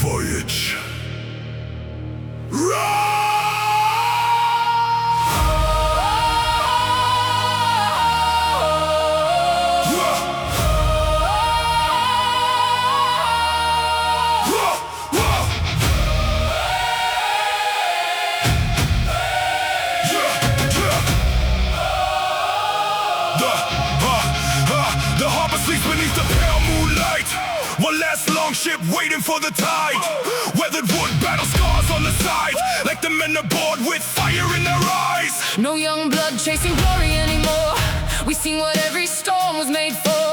voyage. The harbor sleeps beneath the pale moonlight. One last long ship waiting for the tide. Weathered wood, battle scars on the side, like the men aboard with fire in their eyes. No young blood chasing glory anymore. We've seen what every storm was made for.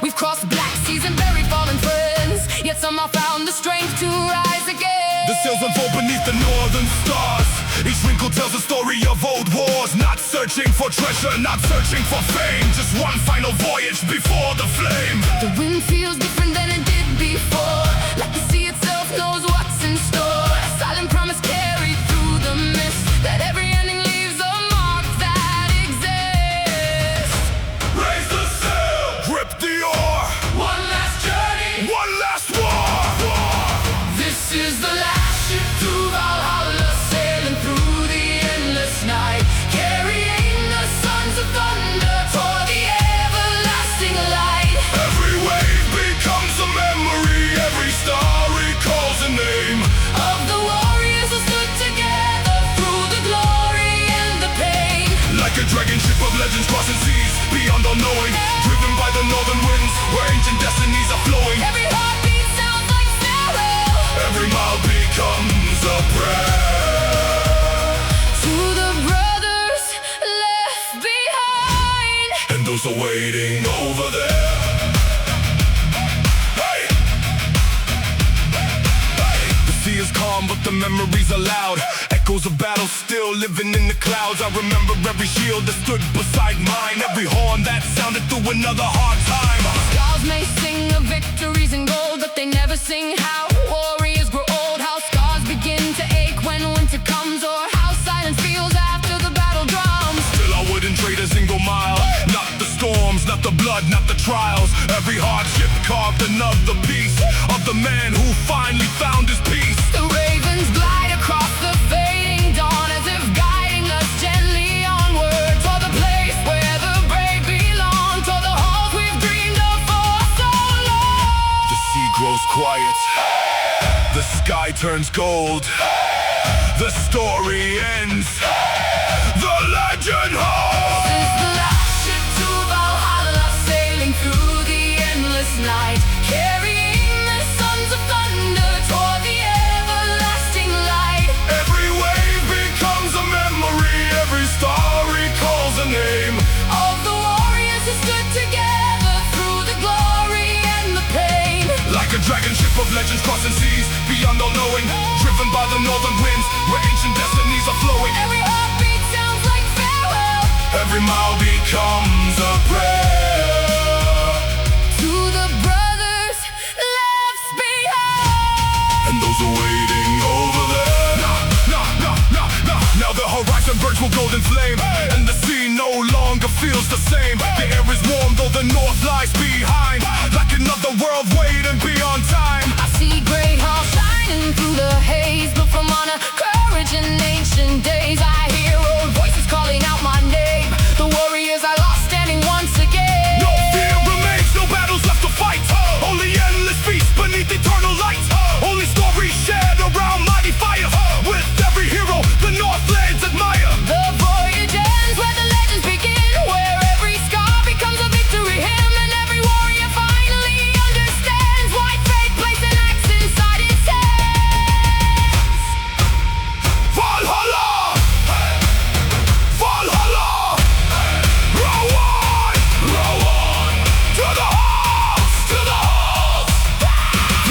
We've crossed black seas and buried fallen friends, yet somehow found the strength to rise again. The sails unfold beneath the northern stars. Each wrinkle tells a story of old wars. Not searching for treasure, not searching for fame, just one final voyage before the flame. The wind feels different than it did before, like the sea itself knows what's in store. A silent promise carried through the mist, that every ending leaves a mark that exists. Raise the sail, grip the oar. One last journey, One last war. this is the last ship to Valhalla, sailing through the endless night, carrying the sons of thunder toward the everlasting light. Every wave becomes a memory, every star recalls a name Of the warriors who stood together through the glory and the pain. like a dragon ship of legends crossing seas beyond all knowing, driven by the northern winds where ancient destinies are flowing. Every heartbeat sounds like farewell Every mile becomes a prayer to the brothers left behind. and those are waiting over there. Hey! Hey! The sea is calm but the memories are loud. Echoes of battle still living in the clouds. I remember every shield that stood beside mine, every horn that sounded through another hard time. Scars may sing of victories and gold, but they never sing how warriors grow old. How scars begin to ache when winter comes, or how silence feels after the battle drums. Still I wouldn't trade a single mile. Not the storms, not the blood, not the trials. Every hardship carved another piece of the man who finally found his peace. The ravens glide across the fading dawn, as if guiding us gently onward, toward the place where the brave belong, toward the halls we've dreamed of for so long. The sea grows quiet, the sky turns gold, the story ends, the legend holds. This is the last ship to Valhalla, sailing through the endless night, carrying the sons of thunder toward the everlasting light. Every wave becomes a memory, every star recalls a name Of the warriors who stood together through the glory and the pain. like a dragon ship of legends crossing seas beyond all knowing, driven by the northern winds where ancient destinies are flowing. Every heartbeat sounds like farewell Every mile becomes a prayer to the brothers left behind. and those are waiting over there. Now the horizon burns with golden flame, and the sea no longer feels the same. The air is warm though the north lies behind, like another world waiting beyond time. I see gray halls shining through the haze, built from honor, courage, and ancient days. I hear old voices calling out my name, the warriors I lost standing once again. No fear remains, no battles left to fight, only endless feasts beneath eternal light. Only stories shared around mighty fires, with every hero the Northlands admire. The voyage ends where the legends begin, where every scar becomes a victory hymn, and every warrior finally understands why fate placed an axe inside his hands. Valhalla! Valhalla! Row on! Row on! To the halls! To the halls!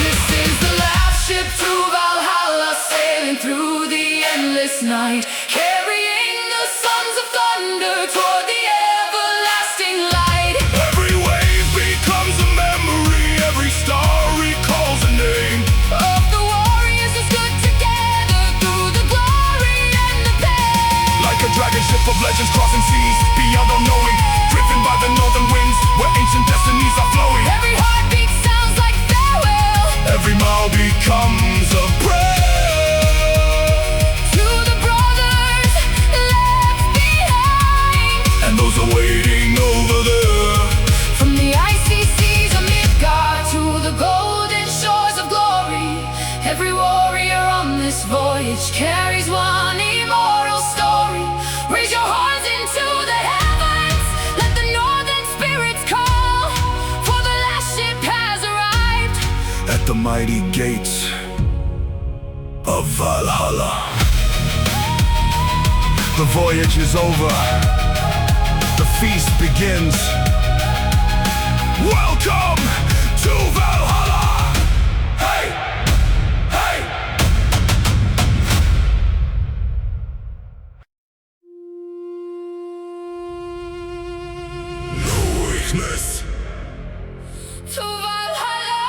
This is the last ship to Valhalla, sailing through the endless night, carrying the sons of thunder toward the everlasting light. Every wave becomes a memory, every star recalls a name Of the warriors who stood together through the glory and the pain. like a dragon ship of legends crossing seas beyond all knowing, driven by the northern winds where ancient destinies are flowing. Every heartbeat sounds like farewell Every mile becomes mighty gates of Valhalla. The voyage is over. The feast begins. Welcome to Valhalla! Hey! Hey! No weakness. To Valhalla.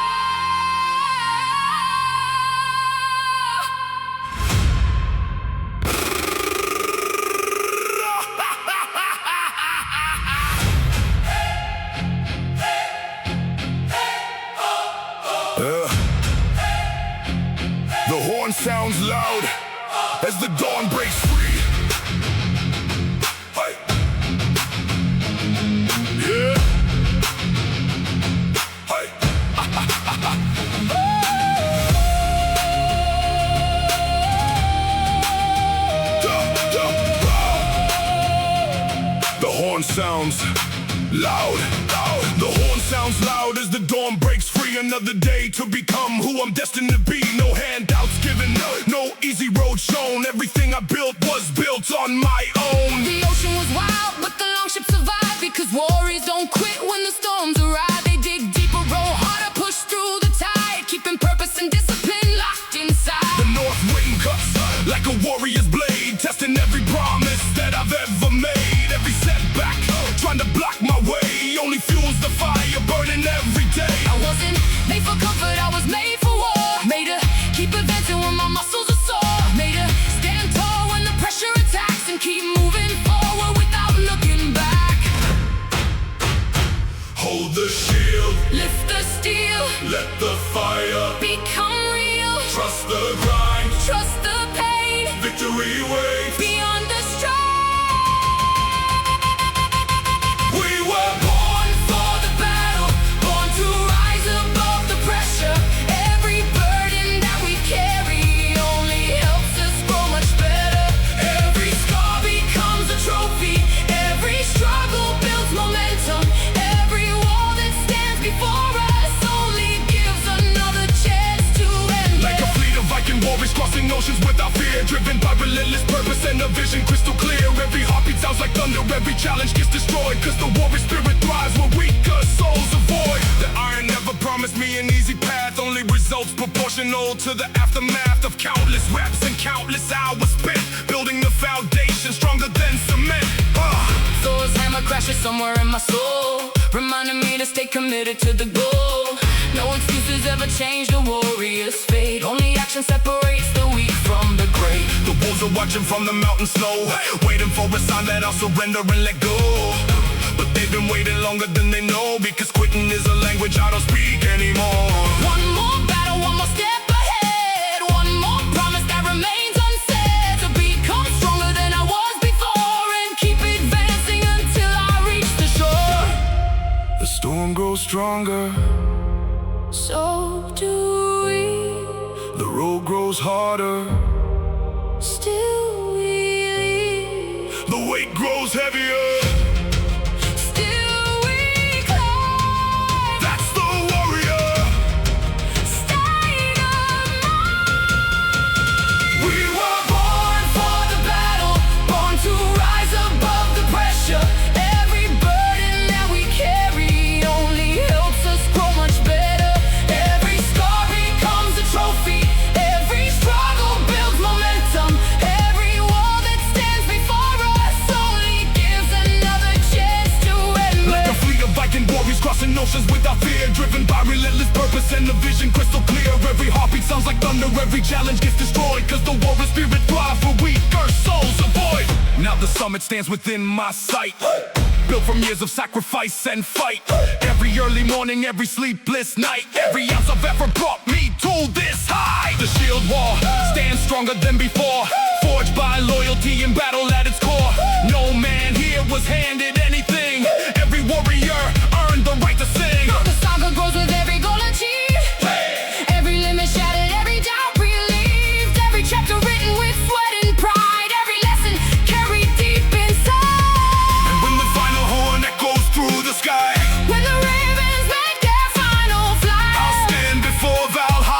The horn sounds loud as the dawn breaks free. Hey. Yeah. Hey. The horn sounds loud. The horn sounds loud as the dawn breaks free. Another day to become who I'm destined to be. No handouts given, no easy road shown. Everything I built was built on my own. The ocean was wild, but the longship survived, because warriors don't quit when the storms arrive. They dig deeper, roll harder, push through the tide, keeping purpose and discipline locked inside. The north wind cuts like a warrior's blade, testing every promise that I've ever made. Every setback, trying to block my way, only fuels the fire burning every day. I wasn't made for comfort, I was made for war. Made to keep advancing when my muscles are sore. Made to stand tall when the pressure attacks, and keep moving forward without looking back. Hold the shield, Lift the steel, let the fire become real. trust the grind, Trust the pain, victory waits. beyond the strife. We were Born for the battle, born to rise above the pressure. Every burden that we carry only helps us grow much better. Every scar becomes a trophy. Every struggle builds momentum. Every wall that stands before us only gives another chance to end. like a fleet of Viking warriors crossing oceans without fear, driven by relentless purpose and a vision crystal clear. Every heartbeat sounds like thunder, every challenge gets destroyed, cause the warrior spirit thrives where weaker souls avoid. The iron never promised me an easy path, only results proportional to the aftermath of countless reps and countless hours spent building the foundation stronger than cement. Thor's hammer crashes somewhere in my soul, reminding me to stay committed to the goal. No excuses ever change the warrior's fate. Only action separates the weak from the great. The wolves are watching from the mountain snow, waiting for a sign that I'll surrender and let go. But they've been waiting longer than they know, because quitting is a language I don't speak anymore. One more battle, one more step ahead. One more promise that remains unsaid. To become stronger than I was before, and keep advancing until I reach the shore. The storm grows stronger, So do we, the road grows harder, still we lead. the weight grows heavier. Still we climb. That's the warrior. State of mind. We were Born for the battle, born to rise above the pressure. Every burden that we carry only helps us grow much better. Every scar becomes a trophy. Every struggle builds momentum. Every wall that stands before us only gives another chance to end. like a fleet of Viking warriors crossing oceans without fear, driven by relentless purpose and a vision crystal clear. Every heartbeat sounds like thunder, every challenge gets destroyed, cause the warrior spirit thrives where weaker souls avoid. Now the summit stands within my sight, built from years of sacrifice and fight. Every early morning, every sleepless night, every ounce of effort brought me to this high. The shield wall stands stronger than before, forged by loyalty and battle at its core. No man here was handed anything. Every warrior earned the right to sing. The saga grows with every goal achieved. Every limit shattered, every doubt relieved. Every chapter written with sweat and pride. Every lesson carried deep inside. And when the final horn echoes through the sky, When the ravens make their final flight, I'll stand before Valhalla.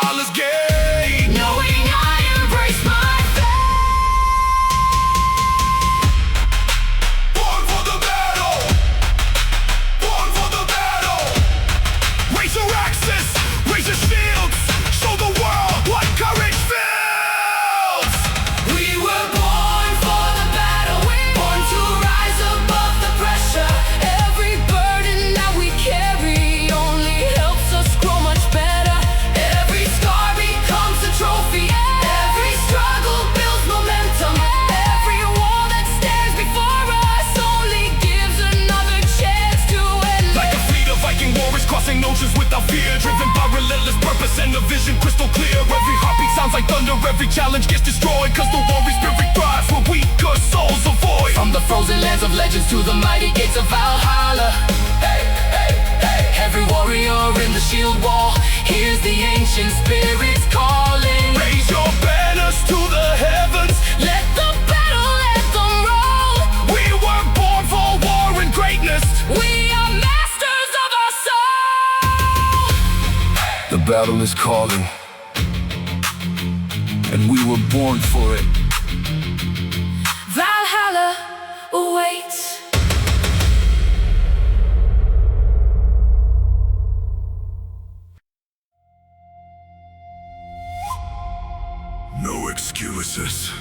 every challenge gets destroyed, cause the warrior spirit thrives where weaker souls avoid. From the frozen lands of legends to the mighty gates of Valhalla, hey, hey, hey. Every warrior in the shield wall hears the ancient spirits calling. Raise your banners to the heavens, Let the battle anthem roll. we were born for war and greatness. We are masters of our soul. The battle is calling, and we were born for it. Valhalla awaits. No excuses.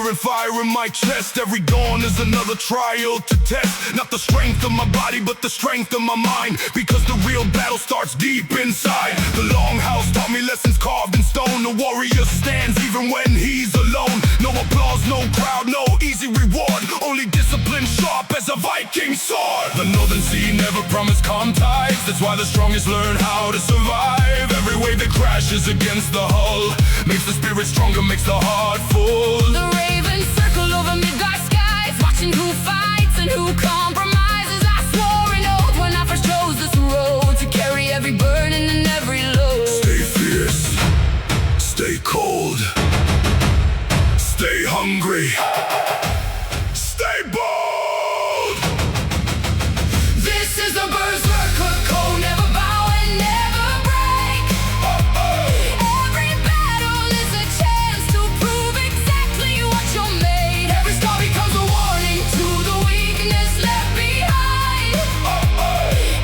And fire in my chest. Every dawn is another trial to test. Not the strength of my body, but the strength of my mind. Because the real battle starts deep inside. The longhouse taught me lessons carved in stone. The warrior stands even when he's alone. No applause, no crowd, no easy reward. Only discipline sharp as a Viking sword. The northern sea never promised calm tides. That's why the strongest learn how to survive. Every wave that crashes against the hull makes the spirit stronger, makes the heart full. The ravens circle over midnight skies, watching who fights and who compromises. I swore an oath when I first chose this road, to carry every burden and every load. Stay fierce, stay cold, stay hungry, stay bold. This is the berserker code, never bow and never break. Every battle is a chance to prove exactly what you're made. Every scar becomes a warning to the weakness left behind.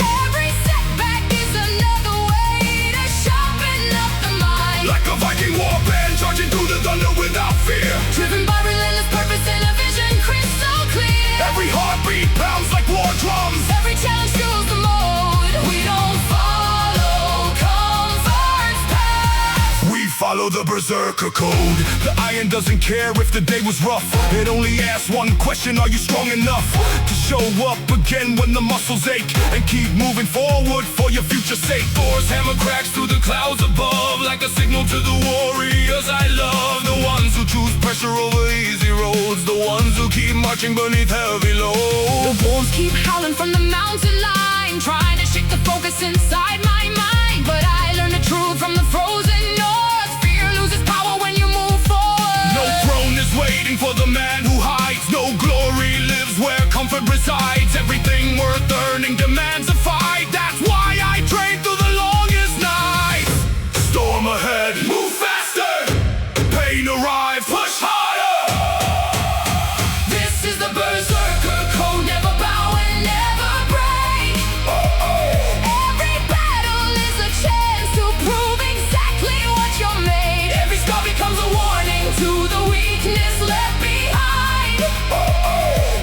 Every setback is another way to sharpen up the mind. Like a Viking war band charging through the thunder without fear. Driven by relentless purpose and a vision crystal clear. Every heartbeat pounds like war drums. Every challenge fuels the mode. We don't follow comfort's path. We follow the berserker code. The iron doesn't care if the day was rough. It only asks one question: are you strong enough to show up again when the muscles ache? And keep moving forward for your future's sake. Thor's hammer cracks through the clouds above, like a signal to the warriors I love. The ones who choose pressure over easy roads, the ones who keep marching beneath heavy load. The wolves keep howling from the mountain line, trying to shake the focus inside my mind. But I learned the truth from the frozen north. Fear loses power when you move forward. No throne is waiting for the man who hides. No glory lives where comfort resides. Everything worth earning demands a fight. That's why I train through the longest nights. Storm ahead, move faster. Pain arrives, push harder. This is the berserker code, never bow and never break. Every battle is a chance to prove exactly what you're made. Every scar becomes a warning to the weakness left behind.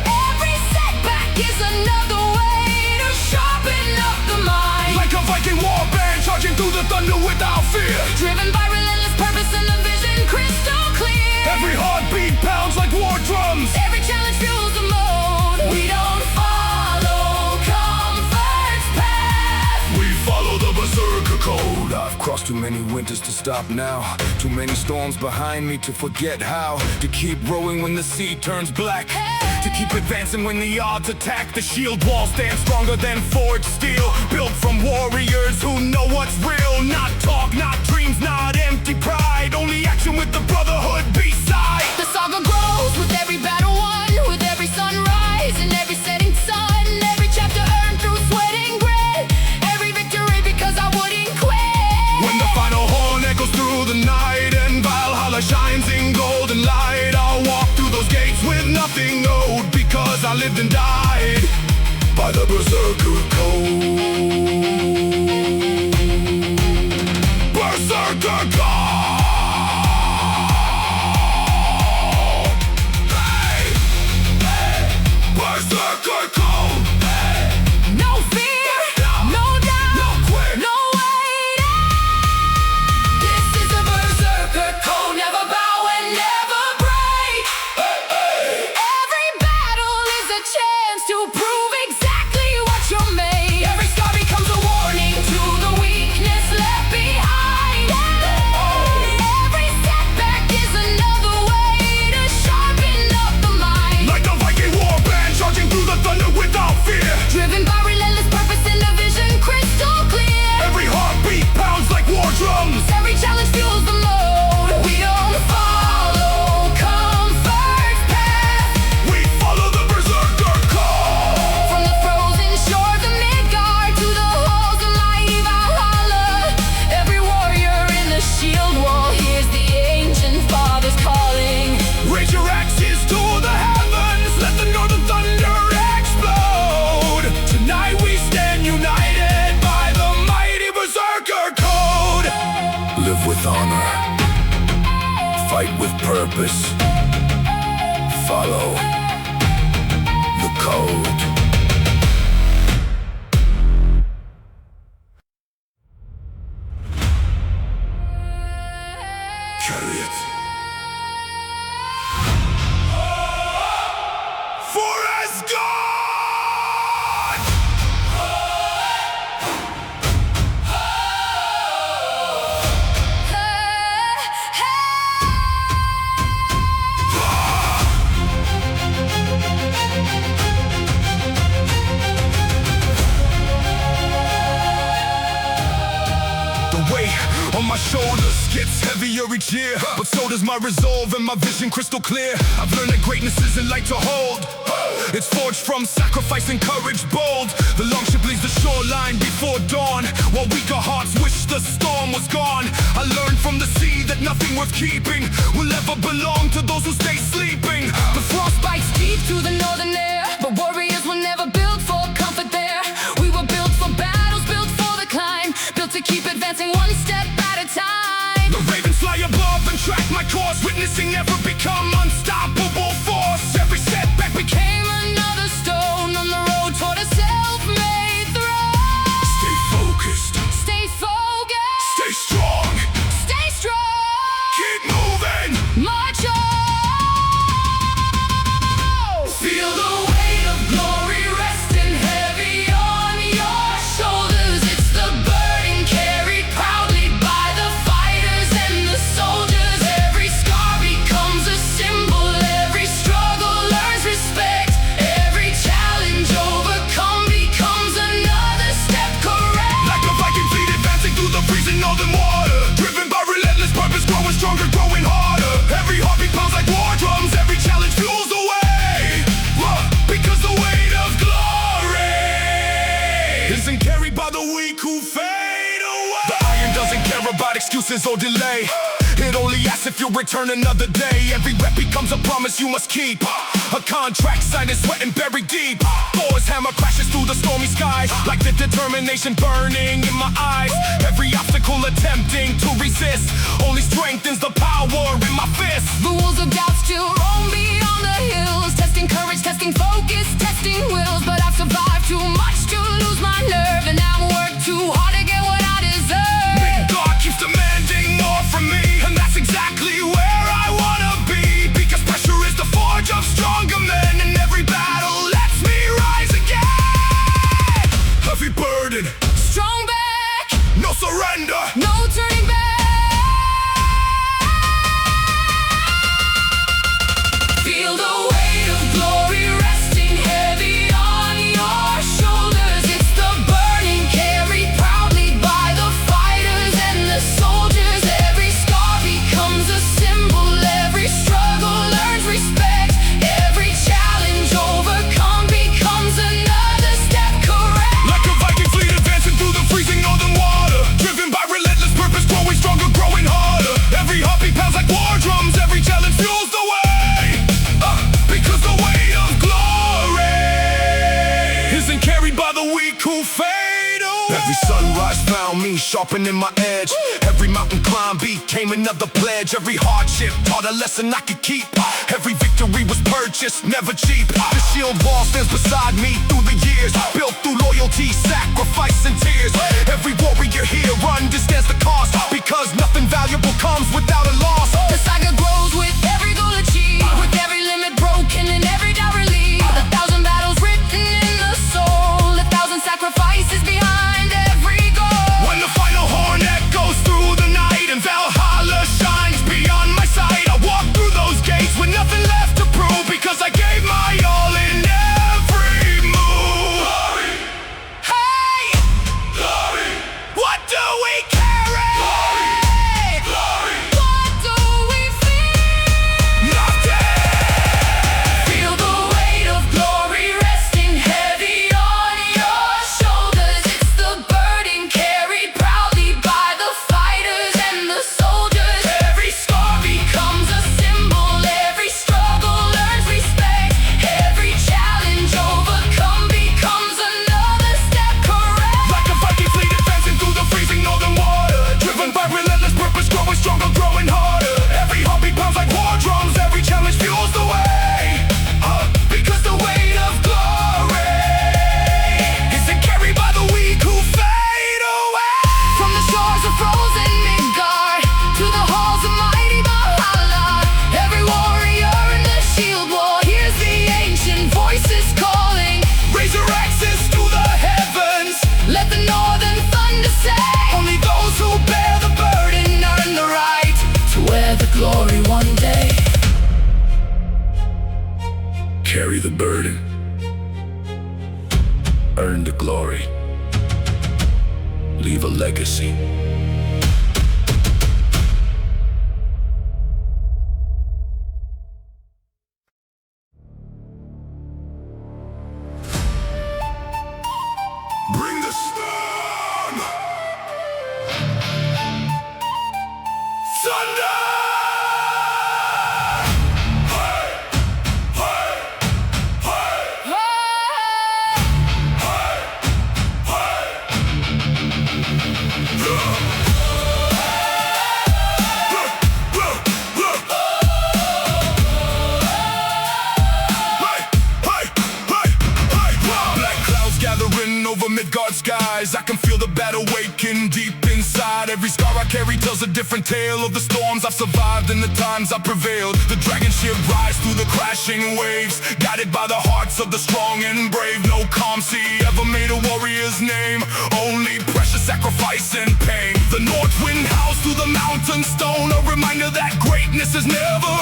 Every setback is another way to sharpen up the mind. Like a Viking war band charging through the thunder without fear. Driven by relentless purpose and a vision crystal clear. Every heartbeat pounds like war drums. Every challenge fuels the mode. We don't follow comfort's path. We follow the berserker code. I've crossed too many winters to stop now. Too many storms behind me to forget how to keep rowing when the sea turns black. To keep advancing when the odds attack. The shield wall stands stronger than forged steel, built from warriors who know what's real. Not talk, not dreams, not empty pride. Only action with the brotherhood beside. The saga grows with every battle won, with every sunrise and every setting sun. Every chapter earned through sweat and grit. Every victory because I wouldn't quit. When the final horn echoes through the night and Valhalla shines in golden light, I'll walk through those gates with nothing owed, because I lived and died by by the berserker code. Berserker code. Hey, hey. Berserker code. Hey. No fear, no doubt, no quit, no waiting. This is a berserker code. Never bow and never break. hey, hey. Every battle is a chance to prove exactly what you're made. Every scar becomes a warning to the weakness left behind. Every setback is another way to sharpen up the mind. Like the Viking war band charging through the thunder without fear. Driven by relentless purpose and a vision crystal clear. Every heartbeat pounds like war drums. Every challenge fuels the load. We don't follow comfort's path. We follow the berserker code. From the frozen shores of Midgard to the halls of mighty Valhalla, every warrior in the shield wall hears the ancient fathers calling. Raise your axes to the heavens. Let the northern thunder explode. Tonight we stand united by the mighty berserker code. Live with honor. Fight with purpose. Follow the code. Carry it. For Asgard! The weight on my shoulders gets heavier each year, but so does my resolve and my vision crystal clear. I've learned that greatness isn't light to hold. It's forged from sacrifice and courage bold. The longship leaves the shoreline before dawn, while weaker hearts wish the storm was gone. I learned from the sea that nothing worth keeping will ever belong to those who stay sleeping. The frost bites deep through the northern air, but warriors were never built for comfort there. We were built for battles, built for the climb, built to keep advancing one step at a time. The ravens fly above and track my course, witnessing never become unstoppable force. Every setback became Another stone on the road toward a self-made throne. stay focused, Stay focused, stay strong, stay strong, keep moving. march on. Feel the weight of glory resting heavy on your shoulders. It's the burden carried proudly by the fighters and the soldiers. Every scar becomes a symbol. Every struggle learns respect. Every challenge overcome becomes another step correct. Like a Viking fleet advancing through the freezing northern water, driven by relentless purpose, growing stronger, growing harder. Every heartbeat pounds like war drums. Every challenge fuels the way, because the weight of glory isn't carried by the weak who fade away. The iron doesn't care about excuses or delay. It only asks if you'll return another day. Every rep becomes a promise you must keep, a contract signed in sweat and buried deep. Thor's hammer crashes through the stormy skies, like the determination burning in my eyes. Every obstacle attempting to resist only strengthens the power in my fist. The wolves of doubt still roam beyond the hills, testing courage, testing focus, testing wills. But I've survived too much to lose my nerve, and I've worked too hard to get what I deserve. God keeps demanding more from me, and that's exactly where I wanna be. Because pressure is the forge of stronger men, and every battle lets me rise again. Heavy burden, Strong back, no surrender. no turning back. found me sharpening my edge. Every mountain climb became another pledge. Every hardship taught a lesson I could keep. Every victory was purchased, never cheap. The shield wall stands beside me through the years, built through loyalty, sacrifice, and tears. Every warrior here understands the cost, because nothing valuable comes without a loss. The saga grows with every goal achieved, with every limit broken and every doubt relieved. 1,000 battles written in the soul, 1,000 sacrifices behind every goal. When the final horn echoes through the night and Valhalla shines beyond my sight, I walk through those gates with nothing left to prove, because I gave my all in every move. Glory! Hey! Glory! What do we carry? Glory! Glory! What do we feel? Nothing! Feel the weight of glory resting heavy on your shoulders. It's the burden carried proudly by the fighters and the soldiers. Every scar becomes a symbol, every struggle earns respect. Every challenge overcome becomes another step correct. Like a Viking fleet advancing through the freezing northern water, driven by relentless purpose, growing stronger, growing harder. Every heartbeat pounds like war drums, every challenge fuels the way. Because the weight of glory isn't carried by the weak who fade away. From the shores of frozen Midgard to the halls of mighty Valhalla, every warrior in the shield wall hears the ancient voices calling. Raise your axes to the heavens. Let the northern thunder say, Only those who bear the burden earn the right to wear the glory one day. carry the burden, earn the glory, leave a legacy. Bring the storm! Thunder! Hey! Hey! Hey! Black clouds gathering over Midgard skies. I can feel the battle waking deep inside. Every scar I carry tells a different tale of the storms I've survived and the times I've prevailed. The dragon ship rides through the crashing waves, guided by the hearts of the strong and brave. No calm sea ever made a warrior's name, only precious sacrifice and pain. The north wind howls through the mountain stone, a reminder that greatness is never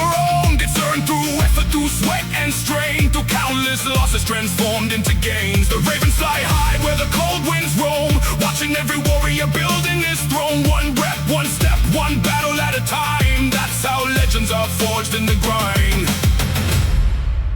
owned. It's earned through effort, through sweat and strain, through countless losses transformed into gains. The ravens fly high where the cold winds roam, watching every warrior building his throne. One breath, one step, one battle at a time. That's how legends are forged in the grind.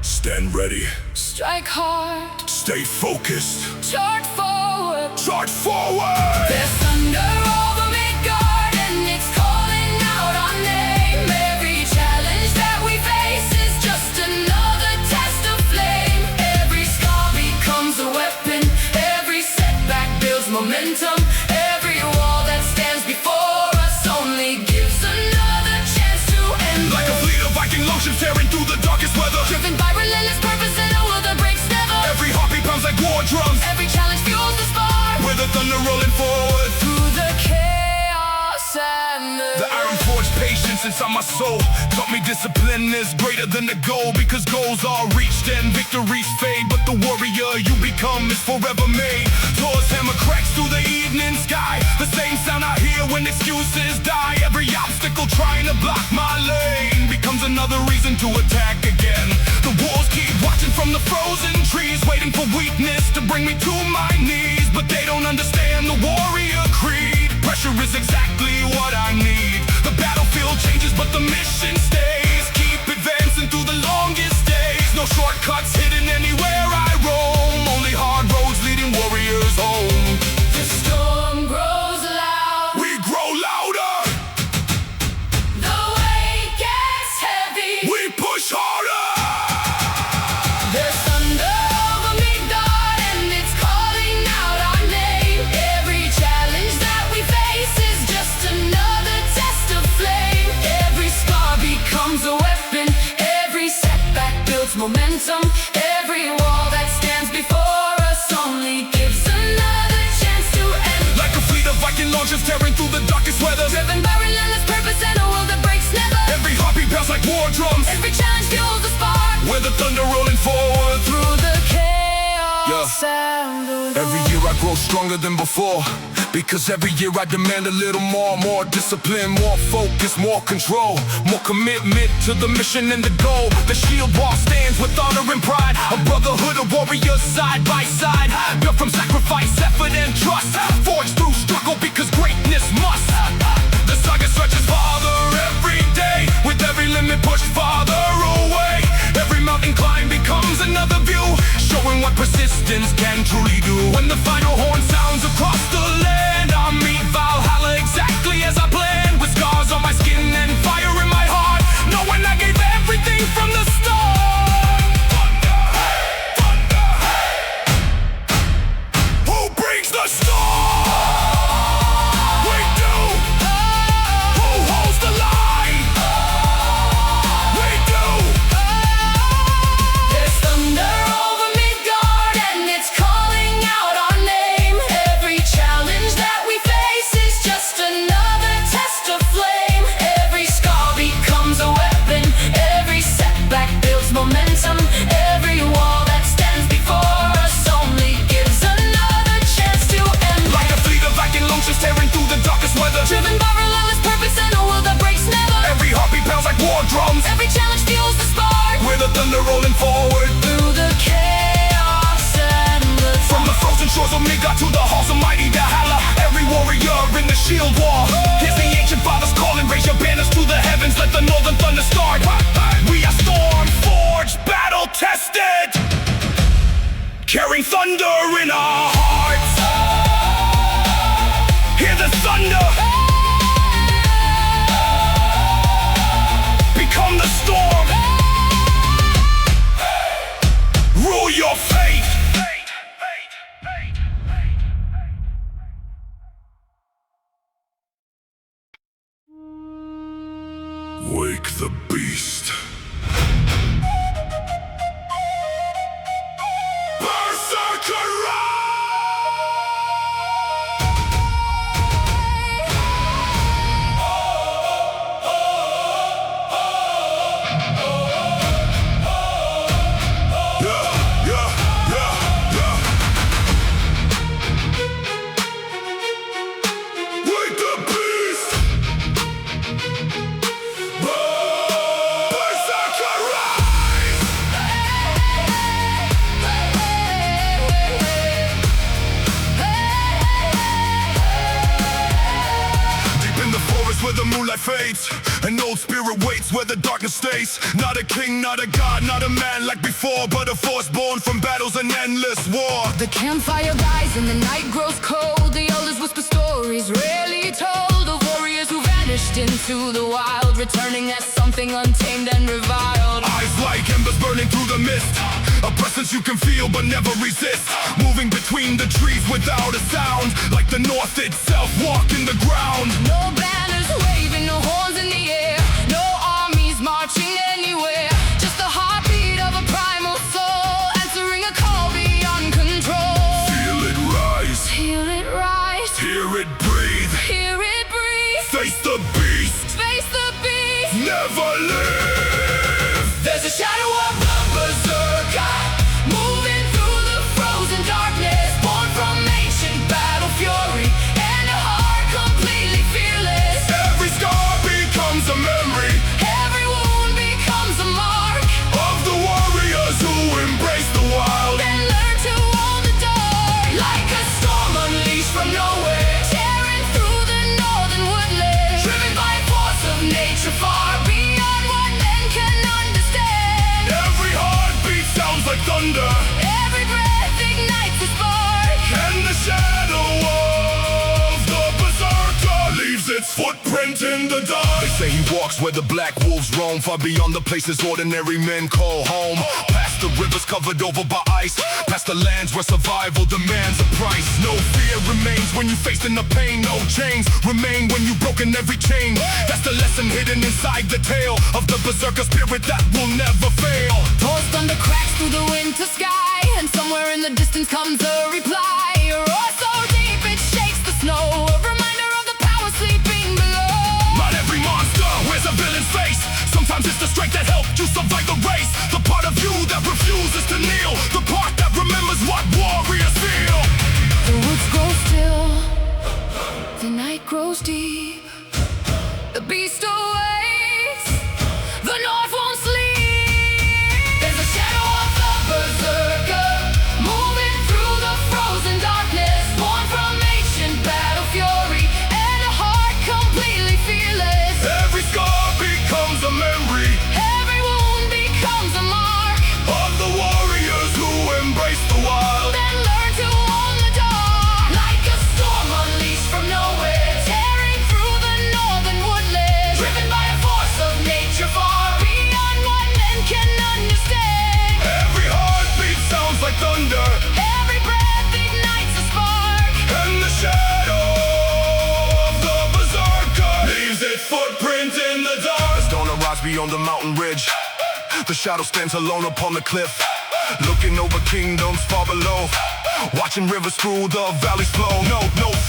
Stand ready, Strike hard, stay focused, chart forward. charge forward. There's thunder over Midgard and it's calling out our name. Every challenge that we face is just another test of flame. Every scar becomes a weapon, every setback builds momentum. Every wall that stands before us only gives another chance to end. Like a fleet of Viking longships tearing through the darkest weather, Driven by relentless purpose and a will that breaks never. every heartbeat pounds like war drums, Every challenge fuels the spark with the thunder rolling forward. through the chaos and The iron forged patience inside my soul taught me discipline is greater than the goal, because goals are reached and victories fade, but the warrior you become is forever made. Thor's hammer cracks through the evening sky, the same sound I hear when excuses die. Every obstacle trying to block my lane becomes another reason to attack again. The wolves keep watching from the frozen trees, waiting for weakness to bring me to my knees, but they don't understand the warrior creed. Pressure is exactly what I need. The battlefield changes, but the mission stays. Keep advancing through the longest days. No shortcuts hidden anywhere I roam, only hard roads leading warriors home. the storm grows loud. We grow louder, The weight gets heavy. we push harder. There's thunder over Midgard and it's calling out our name. Every challenge that momentum. Every wall that stands before us only gives another chance to end. Like a fleet of Viking launches tearing through the darkest weather, Driven by relentless purpose and a will that breaks never. every heartbeat pounds like war drums, Every challenge fuels the spark with the thunder rolling forward. through the chaos Yeah. and the Every year I grow stronger than before, because every year I demand a little more discipline, more focus, more control, more commitment to the mission and the goal. The shield wall stands with honor and pride, a brotherhood of warriors side by side, built from sacrifice, effort and trust, forged through struggle because greatness must. The saga stretches farther every day, with every limit pushed farther away. Every mountain climb becomes another view, showing what persistence can truly do. When the final horn sounds across the land, I'll meet Valhalla exactly as I planned, with scars on my skin and fire in my heart, knowing I gave everything from the start. Thunder, hey, thunder, hey. Who brings the storm? We do. Who holds the line? We do. There's thunder over Midgard and it's calling out our name. Every challenge that we face is just another test of flame. Every scar becomes a weapon, every setback builds momentum. Every wall that stands before us only gives another chance to end. Like a fleet of Viking launches tearing through the darkest weather, Driven by relentless purpose and a will that breaks never. every heartbeat pounds like war drums, Every challenge fuels the spark with the thunder rolling forward. through the chaos and the From the frozen shores of Midgard to the halls of mighty Valhalla, every warrior in the shield wall hears the ancient fathers calling, raise your banners to the heavens, let the northern thunder start. We are storm forged, battle tested, carrying thunder in our hearts. Hear the thunder, become the storm, rule your fate. Wake the beast. Berserker Wake the beast. Berserker rise. Deep in the forest where the moonlight fades, an old spirit waits where the darkness stays. Not a king, not a god, not a man like before, but a force born from battles and endless war. The campfire dies and the night grows cold. The elders whisper stories rarely told of warriors who vanished into the wild, returning as something untamed and reviled. Eyes like embers burning through the mist, a presence you can feel but never resist, moving between the trees without a sound, like the north itself walking the ground. No banners waving, no horns in the air, no armies marching anywhere, just the heartbeat of a primal soul, answering a call beyond control. Feel it rise, Feel it rise, hear it breathe, hear it breathe, face the beast, face the beast. never live. There's a shadow of the berserker moving through the frozen darkness, born from ancient battle fury and a heart completely fearless. Every scar becomes a memory Every wound becomes a mark of the warriors who embrace the wild. and learn to hold the dark. Like a storm unleashed from nowhere, tearing through the northern woodlands, driven by a force of nature far beyond what men can understand. Every heartbeat sounds like thunder, Every breath ignites a spark. and the shadow of the berserker leaves its footprint in the dark. They say he walks where the black wolves roam, far beyond the places ordinary men call home. Past the rivers covered over by ice, past the lands where survival demands a price. No fear remains when you facing the pain, no chains remain when you broken every chain. That's the lesson hidden inside the tale of the berserker spirit that will never fail. Thor's thunder grows deep. The beast awaits, the north won't sleep. There's a shadow of the berserker moving through the frozen darkness, born from ancient battle fury and a heart completely fearless. Every scar becomes a memory Every wound becomes a mark of the warriors who embrace the wild. and learn to own the dark. Like a storm unleashed from nowhere, tearing through the northern woodlands, driven by a force of nature far beyond what men can understand. Every heartbeat sounds like thunder, Every breath ignites a spark, and the shadow of the berserker leaves its footprint in the dark. As dawn arrives beyond the mountain ridge, the shadow stands alone upon the cliff, looking over kingdoms far below, watching rivers through the valleys flow. No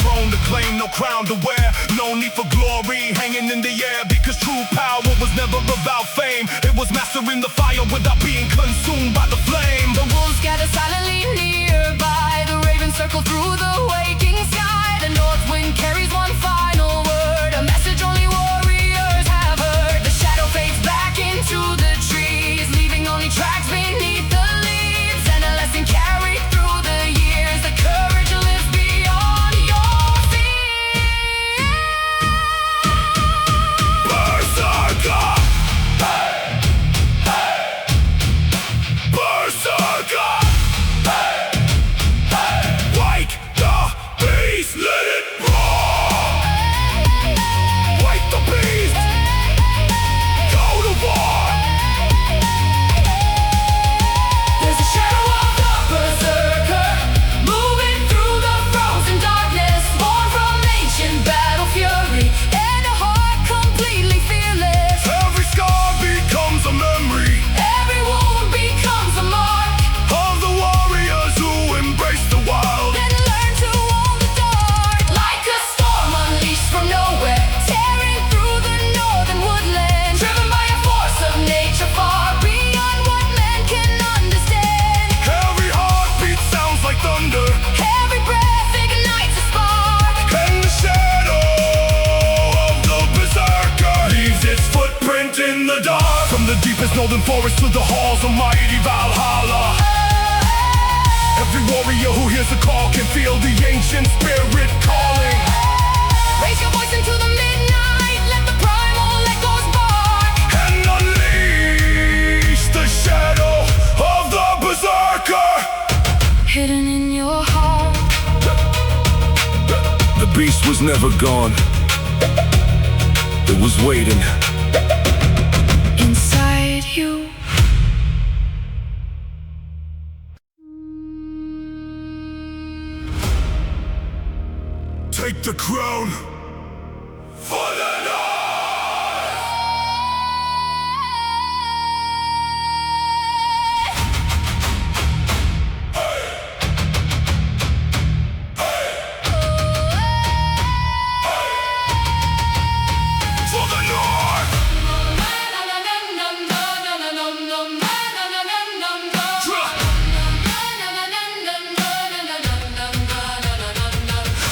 throne to claim, no crown to wear, no need for glory hanging in the air, because true power was never about fame. It was mastering the fire without being consumed by the flame. the wolves gather silently nearby, the ravens circle through the waking sky. The north wind carries one final word, a message only warriors have heard. The shadow fades back into the trees, leaving only tracks beneath the leaves, and a lesson carried through the years. The courage lives beyond your fear. Berserker! Hey! Hey! Berserker! Hey! Hey! Wake the beast, let it roar! Wake the beast, go to war! There's a shadow of the berserker moving through the frozen darkness, born from ancient battle fury and a heart completely fearless. Every scar becomes a memory Every wound becomes a mark, of the warriors who embrace the wild. then learn to own the dark. Like a storm unleashed from nowhere, tearing through the northern woodlands, driven by a force of nature far beyond what man can understand. Every heartbeat sounds like thunder, Every breath ignites a spark, and the shadow of the berserker leaves its footprint in the dark. From the deepest northern forest to the halls of mighty Valhalla, every warrior who hears the call can feel the ancient spirit calling. raise your voice into the midnight, let the primal echoes bark. And unleash the shadow of the berserker. Hidden in your heart, The beast was never gone. It was waiting. inside you. Take the crown for the North. For the North.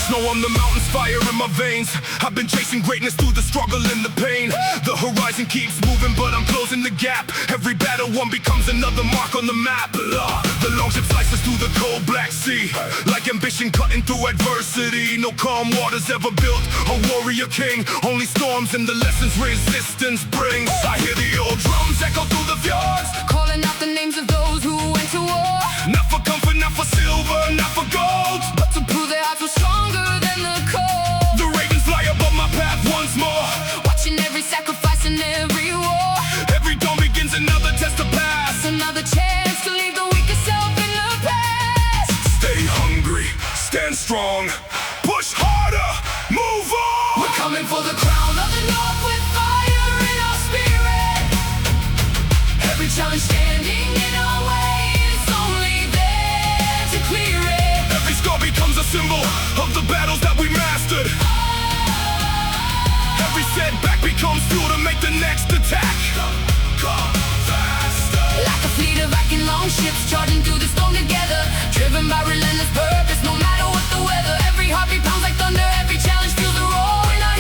Snow on the mountains, fire in my veins. I've been chasing greatness through the struggle and the pain. The horizon keeps moving, but I'm closing the gap. Every battle one becomes another mark on the map. The longship slices through the cold Black Sea, like ambition cutting through adversity. No calm waters ever built a warrior king, only storms and the lessons resistance brings. I hear the old drums echo through the fjords, Calling out the names of those who went to war, not for comfort, not for silver, not for gold. but to prove their hearts were stronger than the cold. The ravens fly above my path once more. Watching every sacrifice and every war, Every dawn begins another test to pass. another chance to leave the weakest self in the past. Stay hungry, stand strong, push harder, move on. We're coming for the crown of the north with fire in our spirit. Every challenge standing in our way, it's only there to clear it. Every scar becomes a symbol of the battles that we mastered. Every setback becomes fuel to make the next attack. Come faster. Like a fleet of Viking longships charging through the storm together, driven by relentless purpose, no matter what the weather. Every heartbeat pounds like thunder, every challenge feels the roar in our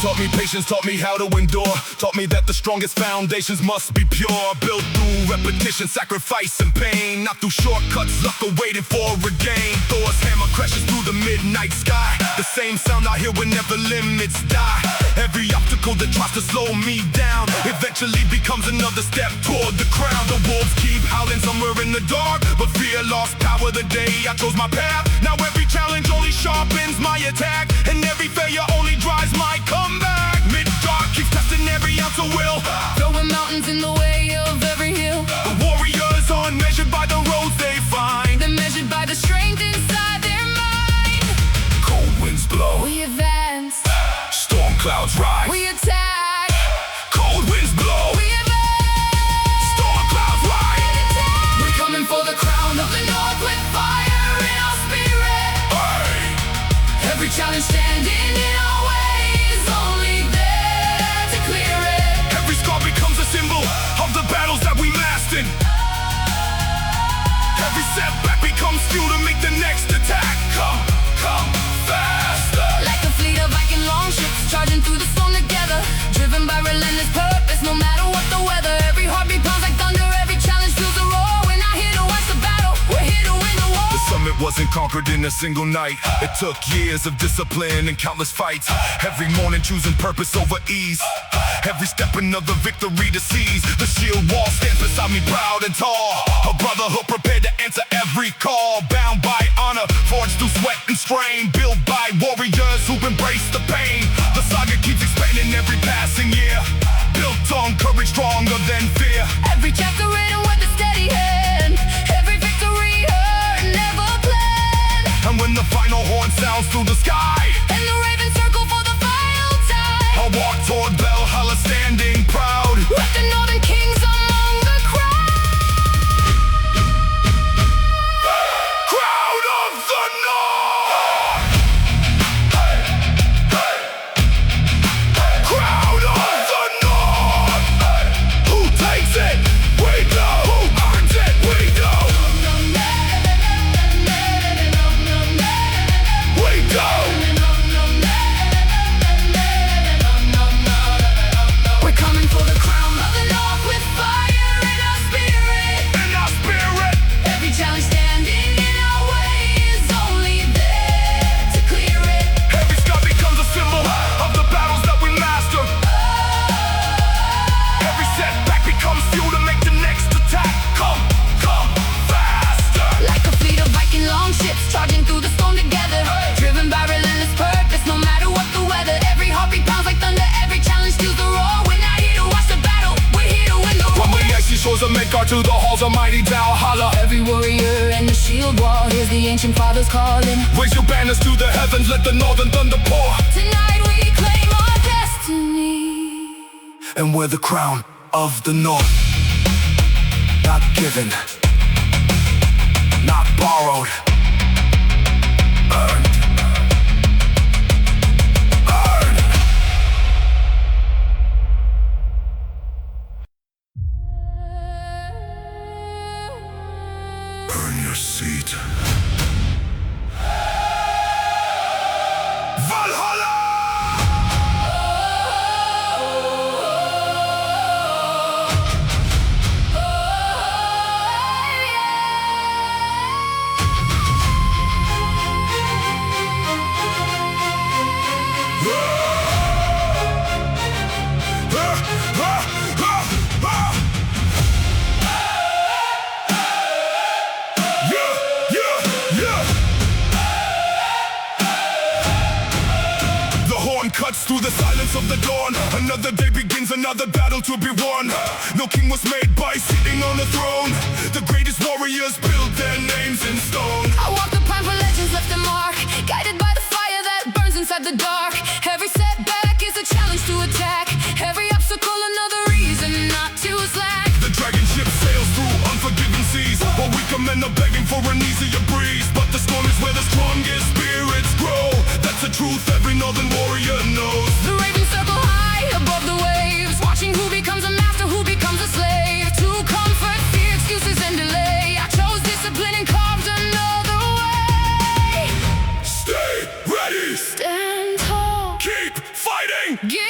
taught me patience, taught me how to endure, taught me that the strongest foundations must be pure, built through repetition, sacrifice and pain, not through shortcuts, luck or waiting for a gain. Thor's hammer crashes through the midnight sky, the same sound I hear whenever limits die. Every obstacle that tries to slow me down eventually becomes another step toward the crown. The wolves keep howling somewhere in the dark, but fear lost power the day I chose my path. Now every challenge only sharpens my attack, and every failure only drives my comeback. Mid-dark keeps testing every ounce of will, Throwing mountains in the way of every hill. the warriors aren't measured by the roads they find. They're measured by the strength inside their mind. Cold winds blow, We advance, storm clouds rise. we attack, Cold winds blow, we advance. storm clouds rise. We're coming for the crown of the north with fire in our spirit. Hey. Every challenge standing in our way is only there to clear it. Every scar becomes a symbol of the battles that we mastered. Every setback becomes fuel to make the next attack. Come faster. Like a fleet of Viking longships charging through the storm together, driven by relentless purpose, no matter what the weather. Every heartbeat pounds like thunder, every challenge feels a roar. We're not here to watch the battle, we're here to win the war. The summit wasn't conquered in a single night. It took years of discipline and countless fights. Every morning choosing purpose over ease. Every step another victory to seize. The shield wall stands beside me proud and tall. A brotherhood prepared to answer every call. Bound by honor, forged through sweat and strain. Built by warriors who've embraced the pain. The saga keeps expanding every passing year. Built on courage stronger than fear. Every chapter written with a steady hand, every victory earned, never planned. And when the final horn sounds through the sky, And the ravens circle for the final time, I'll walk toward Valhalla standing proud. with the northern kings among the crowd. Crown of the North! Crown of the North! Who takes it? We know! Who earns it? We know! We go! We're coming for the crown of the north with fire in our spirit. In our spirit! Every challenge standing in our way is only there to clear it. Every scar becomes a symbol of the battles that we master. Every setback becomes fuel to make the next attack. Come faster! Like a fleet of Viking longships charging through the storm together, driven by relentless purpose, no matter what the weather. Every heartbeat pounds like thunder, every challenge steals the roar. We're not here to watch the battle, we're here to win the From war. the icy shores of Midgard to the halls of mighty Valhalla, Every warrior and the shield wall hears the ancient fathers calling. raise your banners to the heavens, let the northern thunder pour. Tonight we claim our destiny. And we're the crown of the North. Not given, not borrowed, earned. Earned. Earn your seat. Valhalla! Cuts through the silence of the dawn. Another day begins, another battle to be won. No king was made by sitting on the throne. The greatest warriors built their names in stone. I walk the path where legends left a mark, guided by the fire that burns inside the dark. Every setback is a challenge to attack, every obstacle another reason not to slack. The dragon ship sails through unforgiving seas, while weaker men are begging for an easier breeze. But the storm is where the strongest spirits grow. That's the truth every northern warrior knows. The ravens circle high above the waves, watching who becomes a master, who becomes a slave. To comfort, fear, excuses, and delay, I chose discipline and carved another way. Stay ready, Stand tall, keep fighting. give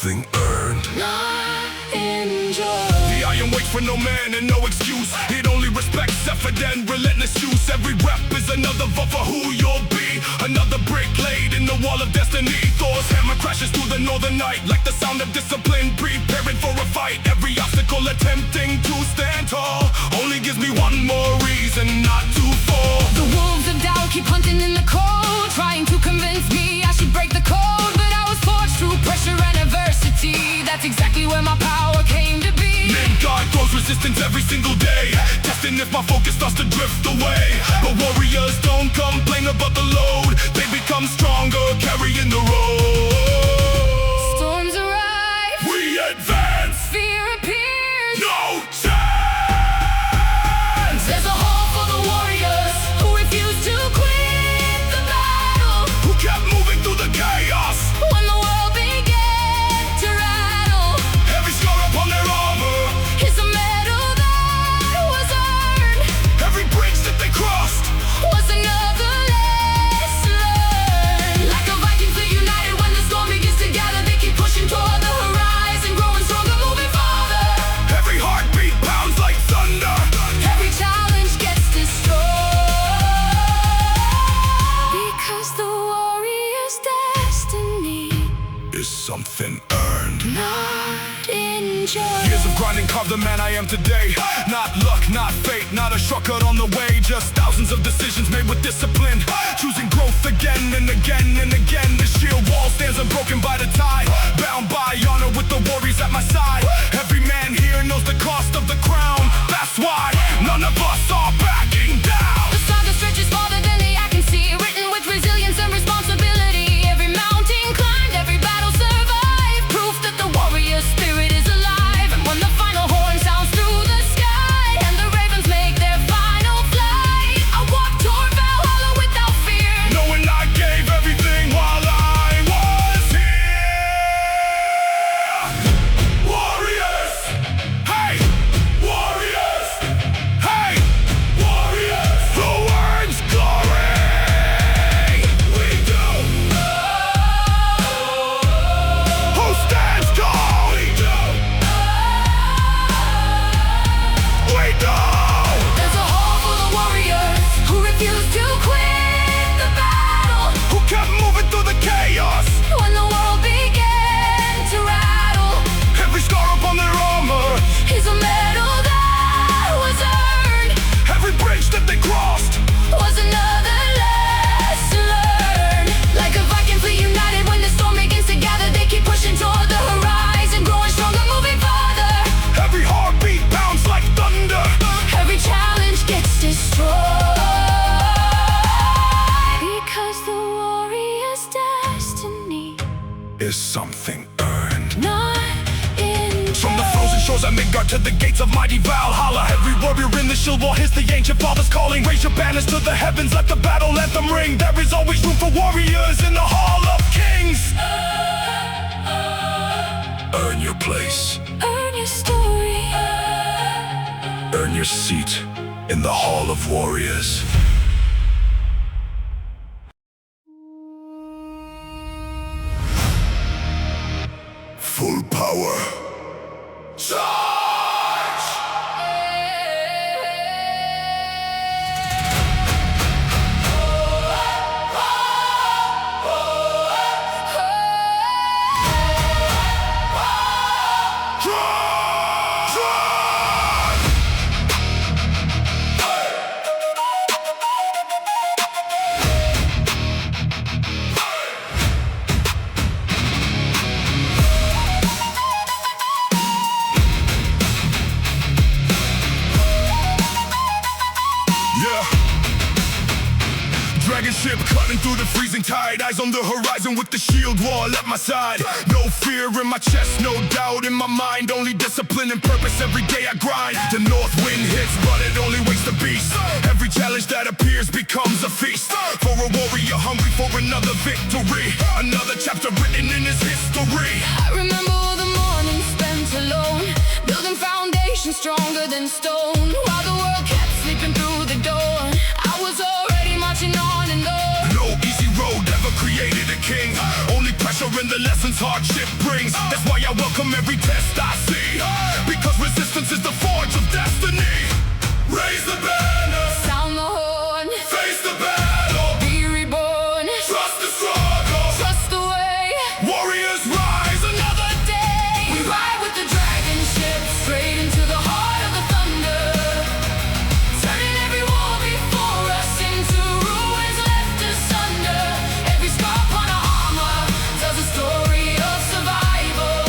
something earned, not enjoyed. the iron waits for no man and no excuse. It only respects effort and relentless use. Every rep is another vote for who you'll be. Another brick laid in the wall of destiny. Thor's hammer crashes through the northern night like the sound of discipline, preparing for a fight. Every obstacle attempting to stand tall only gives me one more reason not to fall. The wolves of doubt keep hunting in the cold, trying to convince me I should break the code. But I was forged through pressure and adversity. That's exactly where my power came to be. God throws resistance every single day, testing if my focus starts to drift away. But warriors don't complain about the load, they become stronger carrying the road. Storms arrive, We advance, fear appears, no chance. there's a hall for the warriors who refuse to quit the battle. Who kept moving through the chaos, When the world began to rattle, every scar upon their armor, is a medal that was earned, every bridge that they crossed was another lesson learned. Like a Viking fleet united, when the storm begins to gather, they keep pushing toward the horizon, growing stronger, moving farther. every heartbeat pounds like thunder. Every challenge gets destroyed, because the warrior's destiny Is something earned. not enjoyed. Years of grinding carved the man I am today. Not luck, not fate, not a shortcut on the way. Just thousands of decisions made with discipline, choosing growth again and again and again. The shield wall stands unbroken by the tide, bound by honor with the warriors at my side. Every man here knows the cost of the crown. That's why none of us are backing down. The saga stretches farther than the eye can see, written with resilience and responsibility. Every mountain climbed, every battle survived, proof that the warrior spirit is alive. And when the final horn sounds through the sky and the ravens make their final flight, I walk toward Valhalla without fear. Knowing I gave everything while I was here. Warriors, hey, warriors, hey, warriors. Who earns glory? We do. Who stands tall? We do. We do. There's a hall for the warriors who refuse to quit the battle. Who kept moving through the chaos, When the world began to rattle, every scar upon their armor, is a medal that was earned, every bridge that they crossed. was another lesson learned. Like a Viking fleet united, when the storm begins to gather, they keep pushing toward the horizon, growing stronger, moving farther. Every heartbeat pounds like thunder. Every challenge gets destroyed, because the warrior's destiny Is something earned. not enjoyed. From the frozen shores of Midgard to the gates of mighty Valhalla, every warrior in the shield wall hears the ancient fathers calling. Raise your banners to the heavens, let the battle anthem ring. There is always room for warriors in the Hall of Kings. Earn your place, Earn your story. earn your seat in the Hall of Warriors. Full power. Charge! Dragon ship cutting through the freezing tide, eyes on the horizon with the shield wall at my side. No fear in my chest, no doubt in my mind, only discipline and purpose every day I grind. The north wind hits, but it only wakes the beast. Every challenge that appears becomes a feast. For a warrior hungry for another victory, another chapter written in his history. I remember all the mornings spent alone, building foundations stronger than stone. While the world kept sleeping through the door, I was already marching on and on. No easy road ever created a king, only pressure in the the lessons hardship brings. That's why I welcome every test I see, because resistance is the forge of destiny. Raise the banner, Sound the horn, face the battle, be reborn. trust the struggle, Trust the way, warriors rise another we day. ride with the dragon ship straight into the heart of the thunder, turning every wall before us into ruins left asunder. Every scar upon our armor tells a story of survival.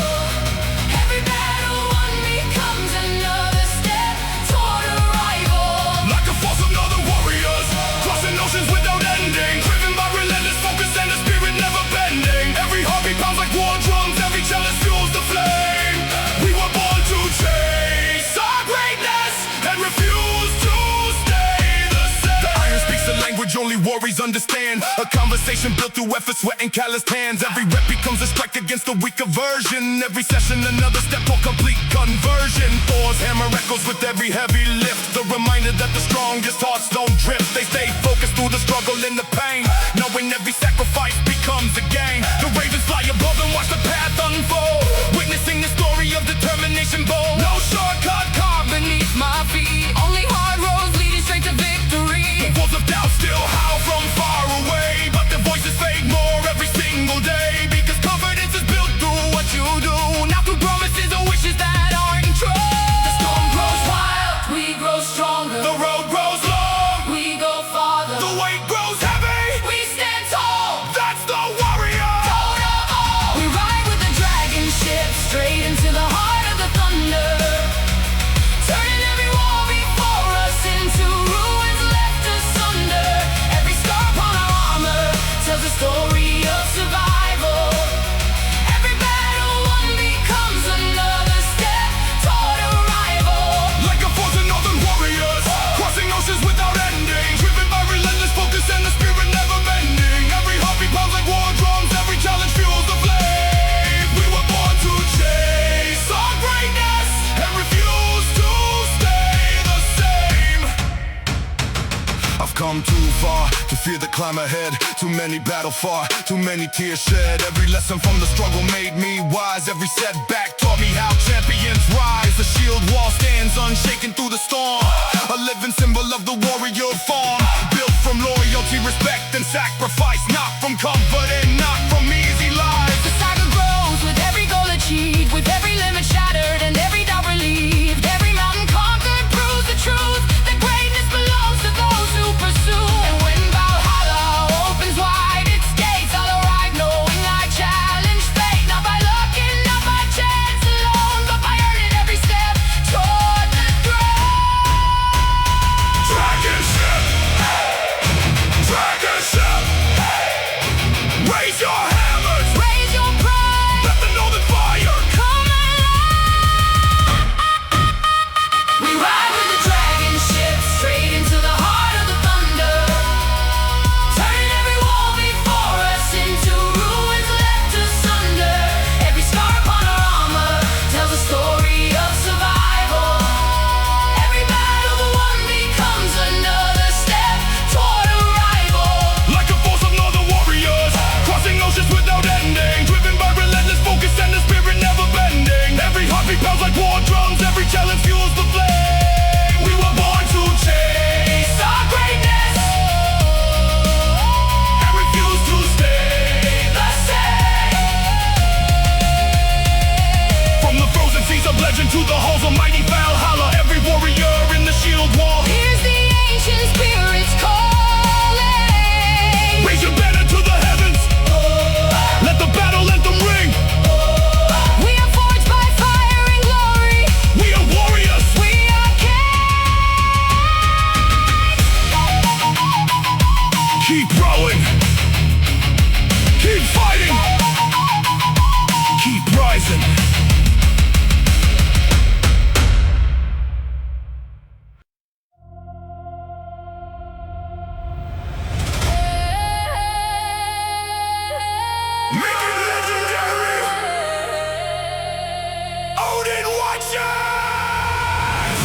Every battle won becomes another step toward arrival. Like a force of northern warriors, crossing oceans without ending, driven by relentless focus and a spirit never bending. Every heartbeat pounds like war drums, every challenge fuels the flame. We were born to chase our greatness and refuse to stay the same. The iron speaks a language only warriors understand, a conversation built through effort, sweat and calloused hands. Every rep becomes a strike against the weaker version, every session another step for complete conversion. Thor's hammer echoes with every heavy lift, the reminder that the strongest hearts don't drift. They stay focused through the struggle and the pain, knowing every sacrifice becomes a gain. The ravens fly above and watch the path unfold, witnessing the story of determination bold. No shortcut carved beneath my feet, only hard roads leading straight to victory. The wolves of doubt still howl from far away, but their voices fade more every single day, because confidence is built through what you do, not through promises or wishes that aren't true. The storm grows wild, we grow stronger. The road grows long, We go farther. the weight grows heavy. We stand tall. That's the warrior. Hold up, all. We ride with the dragon ship straight into the heart of the thunder, turning every wall before us into ruins left asunder. Every scar upon our armor tells a story of survival. Every battle won becomes another step toward arrival. Like a force of northern warriors, crossing oceans without ending, driven by relentless focus and the spirit never bending. Every heartbeat pounds like war drums, every challenge fuels the flame. We were born to chase our greatness and refuse to stay the same. I've come too far to fear the climb ahead. Too many battle fought, too many tears shed. Every lesson from the struggle made me wise. Every setback taught me how champions rise. The shield wall stands unshaken through the storm, a living symbol of the warrior form, built from loyalty, respect and sacrifice, not from comfort and not from easy lives. The saga grows with every goal achieved, with every limit shattered and every doubt relieved. Every mountain conquered proves the truth that greatness belongs to those who pursue. And when Valhalla opens wide its gates, I'll arrive knowing I challenge fate, not by luck and not by chance alone, but by earning every step toward the throne. Dragon ship, dragon ship, raise your hammers, Raise your pride, let the northern fire. come alive. We ride with the dragon ship straight into the heart of the thunder, turning every wall before us into ruins left asunder. Every scar upon our armor tells a story of survival. Every battle won becomes another step toward arrival. Like a force of northern warriors, crossing oceans without ending, driven by relentless focus and the spirit never bending. Every heartbeat pounds like war drums, every challenge fuels the flame. We were born to chase our greatness and refuse to stay the same. From the frozen seas of legend to the halls of mighty Valhalla, every warrior in the shield wall. Here's the ancient spirits calling. Raise your banner to the heavens, let the battle anthem ring. We are forged by fire and glory. We are warriors. We are kings. Keep rowing, keep fighting, keep rising. Make it legendary. Odin watches.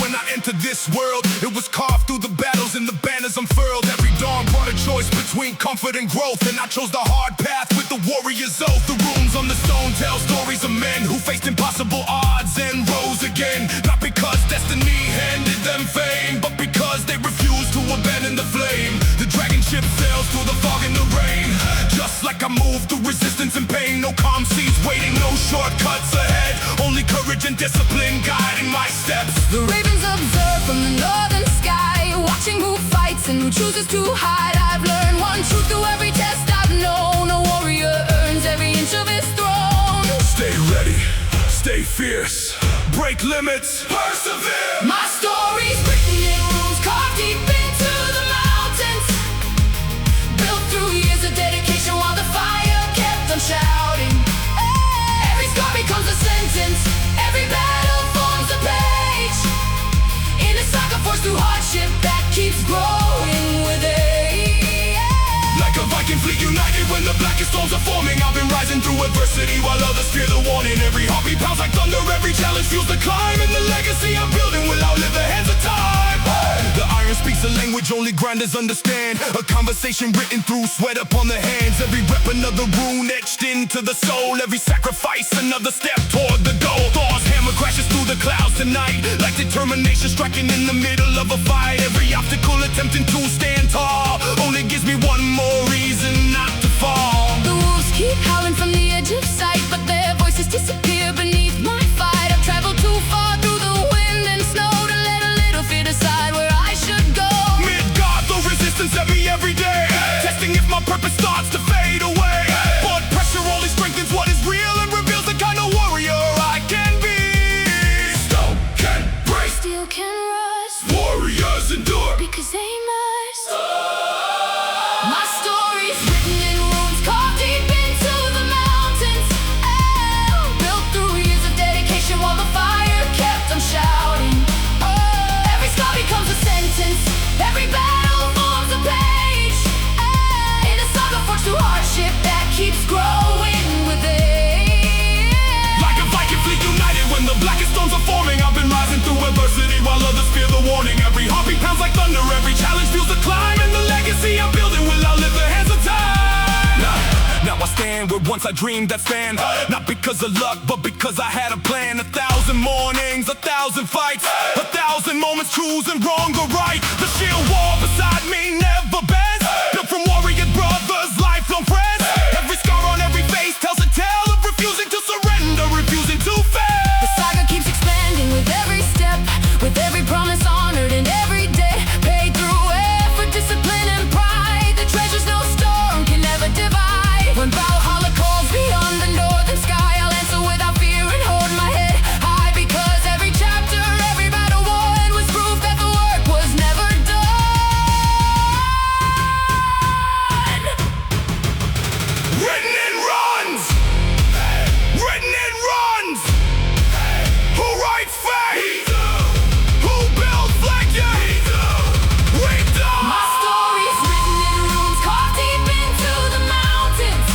when I entered this world. It was carved through the battles and the banners unfurled. Every dawn brought a choice between comfort and growth, and I chose the hard path with the warrior's oath. The runes on the stone tell stories of men who faced impossible odds and rose again. Not because destiny handed them fame, but because they refused to abandon the flame. The dragon ship sails through the fog and the rain, just like I moved through resistance and pain. No calm seas waiting, no shortcuts ahead, only courage and discipline guiding my steps. The ravens observe from the northern sky, watching who fights and who chooses to hide. I've learned one truth through every test I've known: a warrior earns every inch of his throne. Stay ready, stay fierce, break limits, persevere. My story's written in runes carved deep into the mountains, built through years of dedication while the fire kept on shouting. Every scar becomes a sentence, every battle forms a page, in a saga forged through hardship that keeps growing with age. Like a Viking fleet united when the blackest storms are forming, I've been rising through adversity while others fear the warning. Every heartbeat pounds like thunder, every challenge fuels the climb, and the legacy I'm building will outlive the hands of time. The iron speaks a language only grinders understand, a conversation written through sweat upon the hands. Every rep another rune etched into the soul, every sacrifice another step toward the goal. Thor's hammer crashes through the clouds tonight, like determination striking in the middle of a fight. Every obstacle attempting to stand tall only gives me one more reason not to fall. The wolves keep howling from the edge of sight, but their voices disappear beneath my fight. I've traveled too far through the wind and snow to let a little fear decide where I should go. Mid-God, the resistance at me every day, testing if my purpose starts to fade away. But pressure only strengthens what is real and reveals the kind of warrior I can be. Stone can break, Steel can rust, warriors endure, because they must. My story's written in runes carved deep into the mountains, built through years of dedication while the fire kept on shouting. Every scar becomes a sentence, every battle forms a page, in a saga forged through hardship that keeps growing with age. like a Viking fleet united when the blackest storms are forming. I've been rising through adversity while others fear the warning. Every heartbeat pounds like thunder, every challenge fuels the climb, and the legacy I'm building will outlive the hands of time. Now I stand where once I dreamed I'd stand, not because of luck, but because I had a plan. 1,000 mornings, 1,000 fights, 1,000 moments choosing wrong or right. The shield wall beside me never bends, built from warrior brothers, lifelong friends. Every scar on every face tells a tale of refusing to surrender, refusing to fail. The saga keeps expanding with every step, with every promise honored and every debt paid through effort, discipline, and pride. The treasures no storm can never divide. When Valhalla calls beyond the northern sky, I'll answer without fear and hold my head high, because every chapter, every battle won was proof that the work was never done. Written in runs, written in runs. Who writes fate? Who builds legend? We do. My story's written in runes carved deep into the mountains,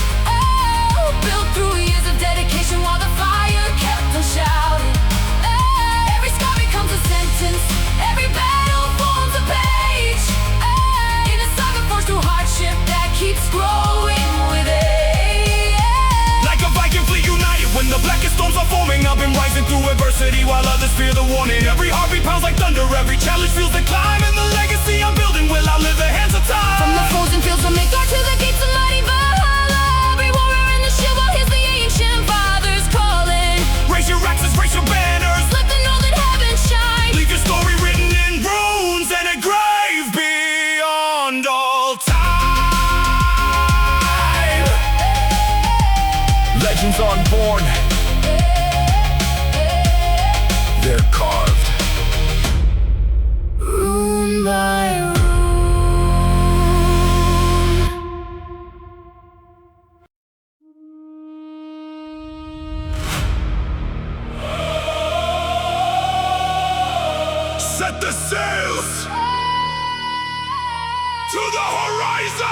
built through years of dedication while the fire kept on shouting. Every scar becomes a sentence, every battle forms a page, in a saga forged through hardship that keeps growing with age. Like a Viking fleet united when the blackest storms are forming. I've been rising through adversity while others fear the warning. Every heartbeat pounds like thunder, every challenge fuels the climb, and the legacy I'm building will outlive the hands of time. From the frozen fields of Midgard to the gates of mighty Valhalla, every warrior in the shield will hear the ancient fathers calling. Raise your axes, raise your banners, Let them know that heaven shines. leave your story written in runes and engraved beyond all time. Legends unborn, they're carved. Rune by rune. Set the sails to the horizon.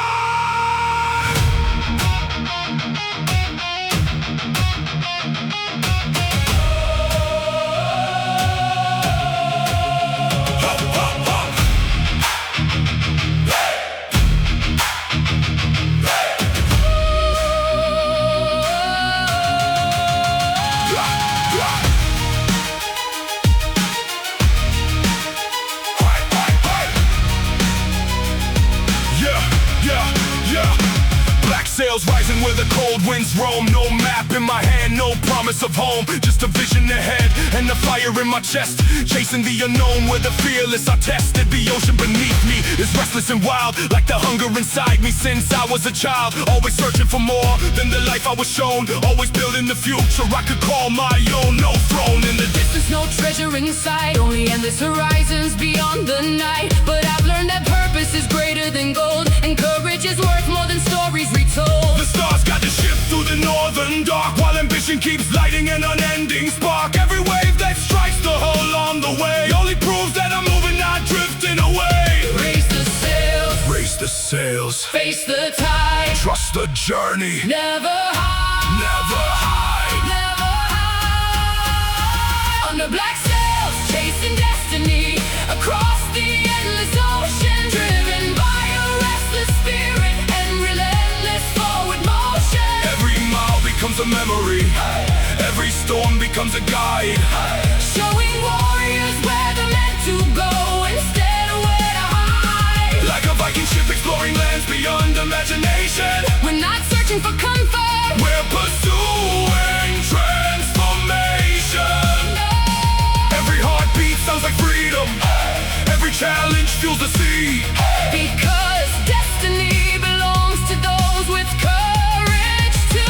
cold winds roam. No map in my hand, no promise of home, just a vision ahead and the fire in my chest, chasing the unknown where the fearless are tested. The ocean beneath me is restless and wild, like the hunger inside me since I was a child. Always searching for more than the life I was shown, always building the future I could call my own. No throne in the distance, no treasure inside, only endless horizons beyond the night. But I've learned that purpose is greater than gold, and courage is worth more than stories retold. The stars got to shift through the northern dark, while ambition keeps lighting an unending spark. Every wave that strikes the hull on the way only proves that I'm moving, not drifting away. Raise the sails, raise the sails, face the tide, trust the journey, never hide, never hide, never hide. Under black sails, chasing destiny across the endless ocean, driven by a restless spirit and relentless forward motion. Every mile becomes a memory, every storm becomes a guide, showing warriors where they're meant to go instead of where to hide. Like a Viking ship exploring lands beyond imagination, we're not searching for comfort, we're pursuing transformation. Every heartbeat sounds like freedom, every challenge fuels the sea, because destiny belongs to those with courage to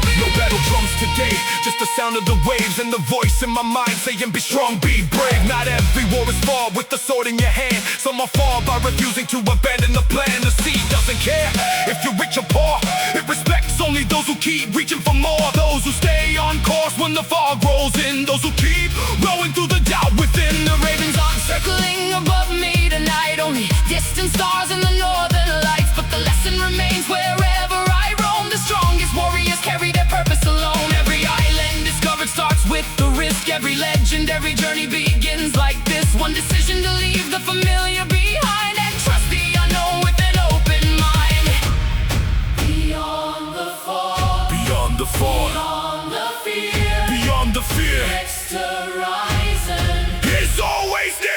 believe. No battle drums today, just the sound of the waves and the voice in my mind saying be strong, be brave. Not every war is fought with the sword in your hand, some are fought by refusing to abandon the plan. The sea doesn't care if you're rich or poor, it respects only those who keep reaching for more. Those who stay on course when the fog rolls in, those who keep rowing through the doubt within. The ravens aren't circling above me tonight, only distant stars in the northern lights. But the lesson remains wherever I roam, the strongest warriors carry their purpose alone. Every island discovered starts with the risk, every legendary journey begins like this. One decision to leave the familiar behind and trust the unknown with an open mind. Beyond the fog, beyond the fog, beyond the fear, beyond the fear, next horizon is always near.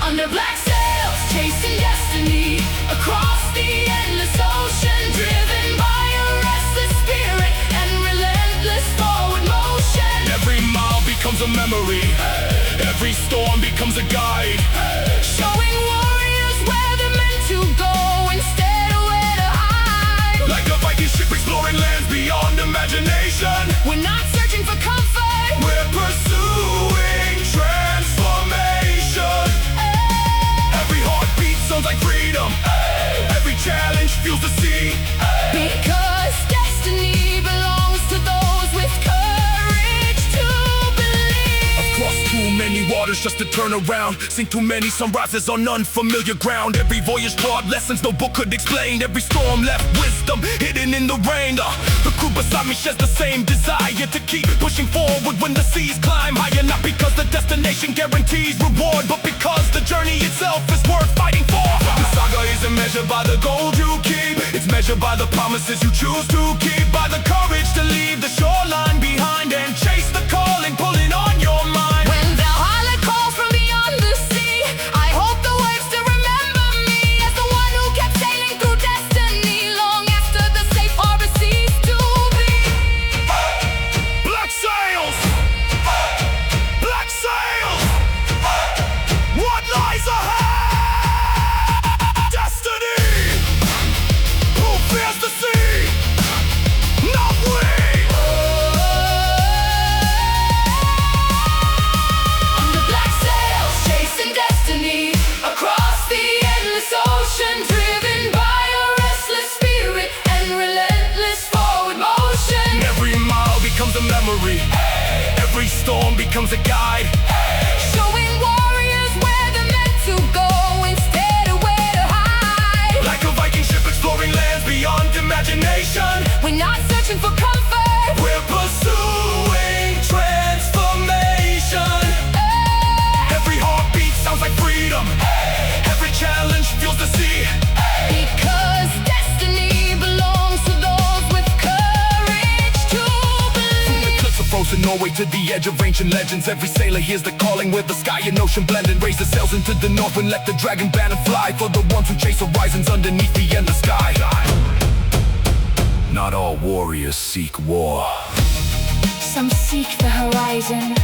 Under black sails, chasing destiny across the endless ocean, driven by a restless spirit and relentless forward motion. Every mile becomes a memory, every storm becomes a guide, showing warriors where they're meant to go instead of where to hide. Like a Viking ship exploring lands beyond imagination, we're not searching for comfort, we're pursuing transformation. Every heartbeat sounds like freedom, every challenge fuels the sea, because destiny belongs to those with courage to believe. I've crossed too many waters just to turn around, seen too many sunrises on unfamiliar ground. Every voyage taught lessons no book could explain, every storm left wisdom hidden in the rain. The crew beside me shares the same desire to keep pushing forward when the seas climb higher, not because the destination guarantees reward, but because the journey itself is worth fighting for. The saga isn't measured by the gold you keep, it's measured by the promises you choose to keep, by the courage to leave the shoreline behind and chase the calling pulling on your mind. When Valhalla calls from beyond the sea, I hope the waves still remember me as the one who kept sailing through destiny long after the safe harbor ceased to be. Black sails! Black sails! What lies ahead? Destiny! Who fears the sea? Not we! Under black sails, chasing destiny across the endless ocean, driven by a restless spirit and relentless forward motion. Every mile becomes a memory, every storm becomes a guide, Showing warriors where they're meant to go instead of where to hide. like a Viking ship exploring lands beyond imagination. We're not searching for comfort, We're pursuing transformation. Every heartbeat sounds like freedom, every challenge fuels the sea, because destiny belongs to those with courage to believe. cliffs of frozen Norway to the edge of ancient legends, every sailor hears the calling where the sky and ocean blend, and raise the sails into the north and let the dragon banner fly for the ones who chase horizons underneath the endless sky. Not all warriors seek war. Some seek the horizon,